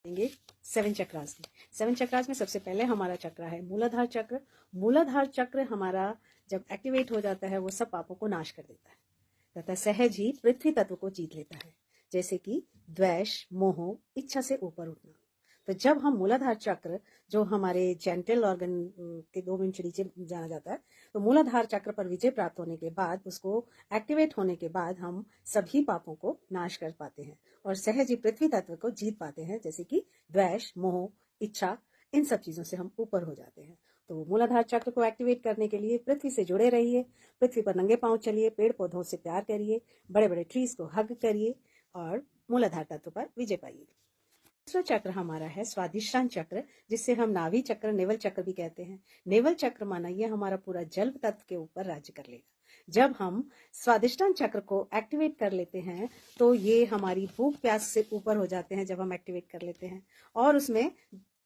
देंगे 7 चक्रास में। 7 चक्रास में सबसे पहले हमारा चक्र है मूलाधार चक्र। मूलाधार चक्र हमारा जब एक्टिवेट हो जाता है वो सब पापों को नाश कर देता है तथा सहज ही पृथ्वी तत्व को जीत लेता है, जैसे कि द्वेष, मोह, इच्छा से ऊपर उठना। तो जब हम मूलाधार चक्र, जो हमारे जेंटल ऑर्गन के 2 इंच नीचे जाना जाता है, तो मूलाधार चक्र पर विजय प्राप्त होने के बाद, उसको एक्टिवेट होने के बाद हम सभी पापों को नाश कर पाते हैं और सहज ही पृथ्वी तत्व को जीत पाते हैं, जैसे कि द्वेष, मोह, इच्छा, इन सब चीजों से हम ऊपर हो जाते हैं। तो मूलाधार चक्र को एक्टिवेट करने के लिए पृथ्वी से जुड़े रहिए, पृथ्वी पर नंगे पांव चलिए, पेड़ पौधों से प्यार करिए, बड़े बड़े ट्रीज को हग करिए और मूलाधार तत्व पर विजय पाइए। दूसरा चक्र हमारा है स्वादिष्टान चक्र, जिससे हम नाभि चक्र, नेवल चक्र भी कहते हैं। नेवल चक्र माना ये हमारा पूरा जल तत्व के ऊपर राज्य कर लेगा। जब हम स्वादिष्टान चक्र को एक्टिवेट कर लेते हैं तो ये हमारी भूख प्यास से ऊपर हो जाते हैं जब हम एक्टिवेट कर लेते हैं, और उसमें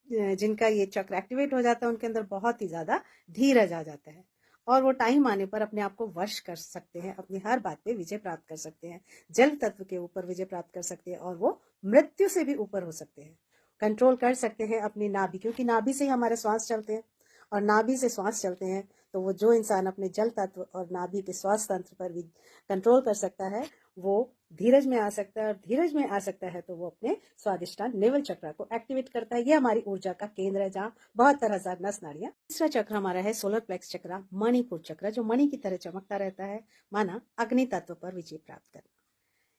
जिनका ये चक्र एक्टिवेट हो जाता है उनके अंदर बहुत ही ज्यादा धीरज आ जाता है और वो टाइम आने पर अपने आप को वश कर सकते हैं, अपनी हर बात पे विजय प्राप्त कर सकते हैं, जल तत्व के ऊपर विजय प्राप्त कर सकते हैं और वो मृत्यु से भी ऊपर हो सकते हैं। कंट्रोल कर सकते हैं अपनी नाभि, क्योंकि नाभि से ही हमारे श्वास चलते हैं और नाभि से श्वास चलते हैं। तो वो जो इंसान अपने जल तत्व और नाभि के श्वास तंत्र पर भी कंट्रोल कर सकता है वो धीरज में आ सकता है, और धीरज में आ सकता है तो वो अपने स्वादिष्टान नेवल चक्र को एक्टिवेट करता है। ये हमारी ऊर्जा का केंद्र है जहाँ 72,000 नस नाड़ियां। तीसरा चक्र हमारा है सोलर प्लेक्स चक्र, मणिपुर चक्र, जो मणि की तरह चमकता रहता है, माना अग्नि तत्व पर विजय प्राप्त करना।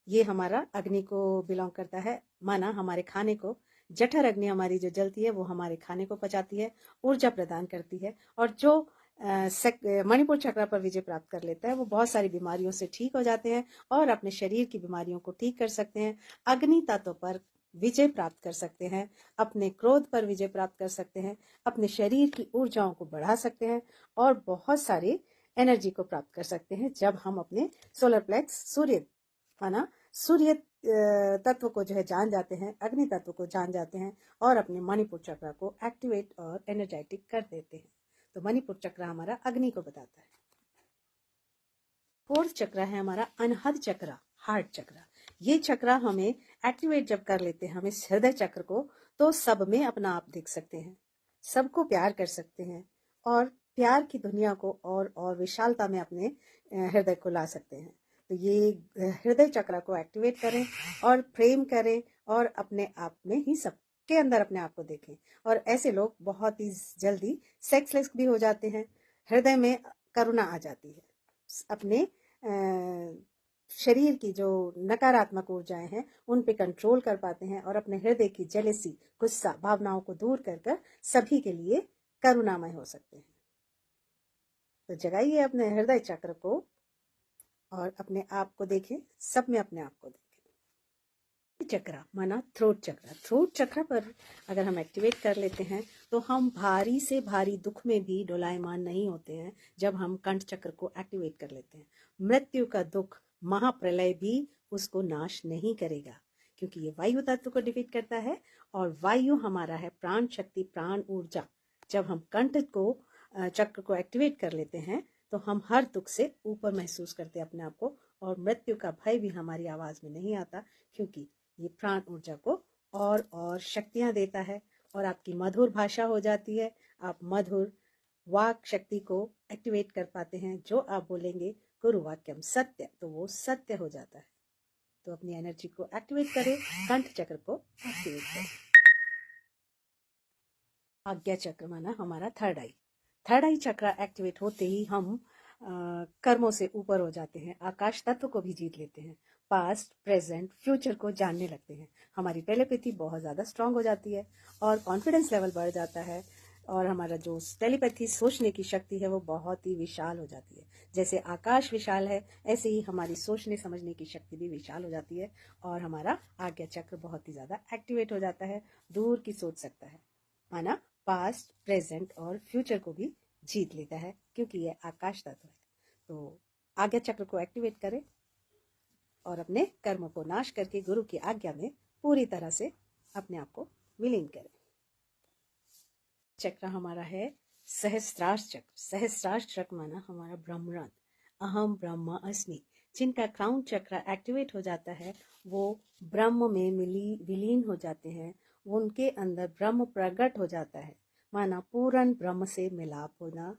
ये हमारा अग्नि को बिलोंग करता है, माना हमारे खाने को, जठर अग्नि हमारी जो जलती है वो हमारे खाने को पचाती है, ऊर्जा प्रदान करती है, और जो मणिपुर चक्र पर विजय प्राप्त कर लेता है वो बहुत सारी बीमारियों से ठीक हो जाते हैं और अपने शरीर की बीमारियों को ठीक कर सकते हैं। अग्नि तत्व पर विजय प्राप्त कर सकते हैं, अपने क्रोध पर विजय प्राप्त कर सकते हैं, अपने शरीर की ऊर्जाओं को बढ़ा सकते हैं और बहुत सारी एनर्जी को प्राप्त कर सकते हैं जब हम अपने सोलर प्लेक्स, सूर्य माना सूर्य तत्व को जो है जान जाते हैं, अग्नि तत्व को जान जाते हैं और अपने मणिपुर चक्र को एक्टिवेट और एनर्जेटिक कर देते हैं। तो मणिपुर चक्र हमारा अग्नि को बताता है। फोर्थ चक्र है हमारा अनहद चक्र, हार्ट चक्र। ये चक्र हमें एक्टिवेट जब कर लेते हैं हम इस हृदय चक्र को, तो सब में अपना आप देख सकते हैं, सबको प्यार कर सकते हैं और प्यार की दुनिया को और विशालता में अपने हृदय को ला सकते हैं। तो ये हृदय चक्र को एक्टिवेट करें और प्रेम करें और अपने आप में ही सबके अंदर अपने आप को देखें। और ऐसे लोग बहुत ही जल्दी सेक्सलेस भी हो जाते हैं, हृदय में करुणा आ जाती है, अपने शरीर की जो नकारात्मक ऊर्जाएं हैं उन पे कंट्रोल कर पाते हैं और अपने हृदय की जेलेसी, गुस्सा भावनाओं को दूर कर कर सभी के लिए करुणामय हो सकते हैं। तो जगाइए अपने हृदय चक्र को और अपने आप को देखें, सब में अपने आप को देखें। चक्र माना थ्रोट चक्र। थ्रोट चक्र पर अगर हम एक्टिवेट कर लेते हैं तो हम भारी से भारी दुख में भी डोलायमान नहीं होते हैं जब हम कंठ चक्र को एक्टिवेट कर लेते हैं। मृत्यु का दुख, महाप्रलय भी उसको नाश नहीं करेगा, क्योंकि ये वायु तत्व को डिफीट करता है और वायु हमारा है प्राण शक्ति, प्राण ऊर्जा। जब हम कंठ को चक्र को एक्टिवेट कर लेते हैं तो हम हर दुख से ऊपर महसूस करते हैं अपने आप को, और मृत्यु का भय भी हमारी आवाज में नहीं आता, क्योंकि ये प्राण ऊर्जा को और शक्तियां देता है और आपकी मधुर भाषा हो जाती है। आप मधुर वाक शक्ति को एक्टिवेट कर पाते हैं। जो आप बोलेंगे गुरु वाक्यम सत्य, तो वो सत्य हो जाता है। तो अपनी एनर्जी को एक्टिवेट करें, कंठ चक्र को एक्टिवेट करें। आज्ञा चक्र माना हमारा थर्ड आई। थर्ड आई चक्र एक्टिवेट होते ही हम कर्मों से ऊपर हो जाते हैं, आकाश तत्व को भी जीत लेते हैं, पास्ट, प्रेजेंट, फ्यूचर को जानने लगते हैं। हमारी टेलीपैथी बहुत ज़्यादा स्ट्रांग हो जाती है और कॉन्फिडेंस लेवल बढ़ जाता है, और हमारा जो टेलीपैथी सोचने की शक्ति है वो बहुत ही विशाल हो जाती है। जैसे आकाश विशाल है, ऐसे ही हमारी सोचने समझने की शक्ति भी विशाल हो जाती है और हमारा आज्ञा चक्र बहुत ही ज़्यादा एक्टिवेट हो जाता है, दूर की सोच सकता है, माना पास्ट, प्रेजेंट और फ्यूचर को भी जीत लेता है, क्योंकि यह आकाश तत्व है। तो आज्ञा चक्र को एक्टिवेट करें और अपने कर्म को नाश करके गुरु की आज्ञा में पूरी तरह से अपने आप को विलीन करें। चक्र हमारा है सहस्त्रार्ष चक्र। सहस्त्रार्ष चक्र माना हमारा ब्रह्मरंध, अहम ब्रह्म अस्मि। जिनका क्राउन चक्र एक्टिवेट हो जाता है वो ब्रह्म में विलीन हो जाते हैं उनके अंदर ब्रह्म प्रकट हो जाता है, माना पूर्ण ब्रह्म से मिलाप होना।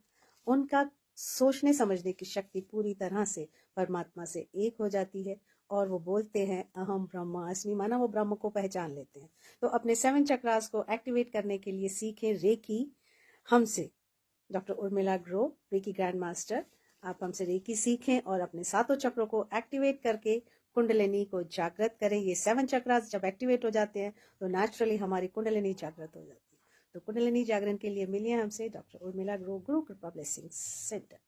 उनका सोचने समझने की शक्ति पूरी तरह से परमात्मा से एक हो जाती है और वो बोलते हैं अहम ब्रह्मास्मि, माना वो ब्रह्म को पहचान लेते हैं। तो अपने 7 चक्रास को एक्टिवेट करने के लिए सीखें रेकी हमसे। Doctor Urmila grow, reiki grand master, आप हमसे रेकी सीखें और अपने 7 चक्रों को एक्टिवेट करके कुंडलिनी को जागृत करें। ये 7 चक्रास जब एक्टिवेट हो जाते हैं तो नेचुरली हमारी कुंडलिनी जागृत हो जाती है। तो कुंडलिनी जागरण के लिए मिलिए हमसे, डॉक्टर उर्मिला ग्रो, गुरु कृपा ब्लेसिंग सेंटर।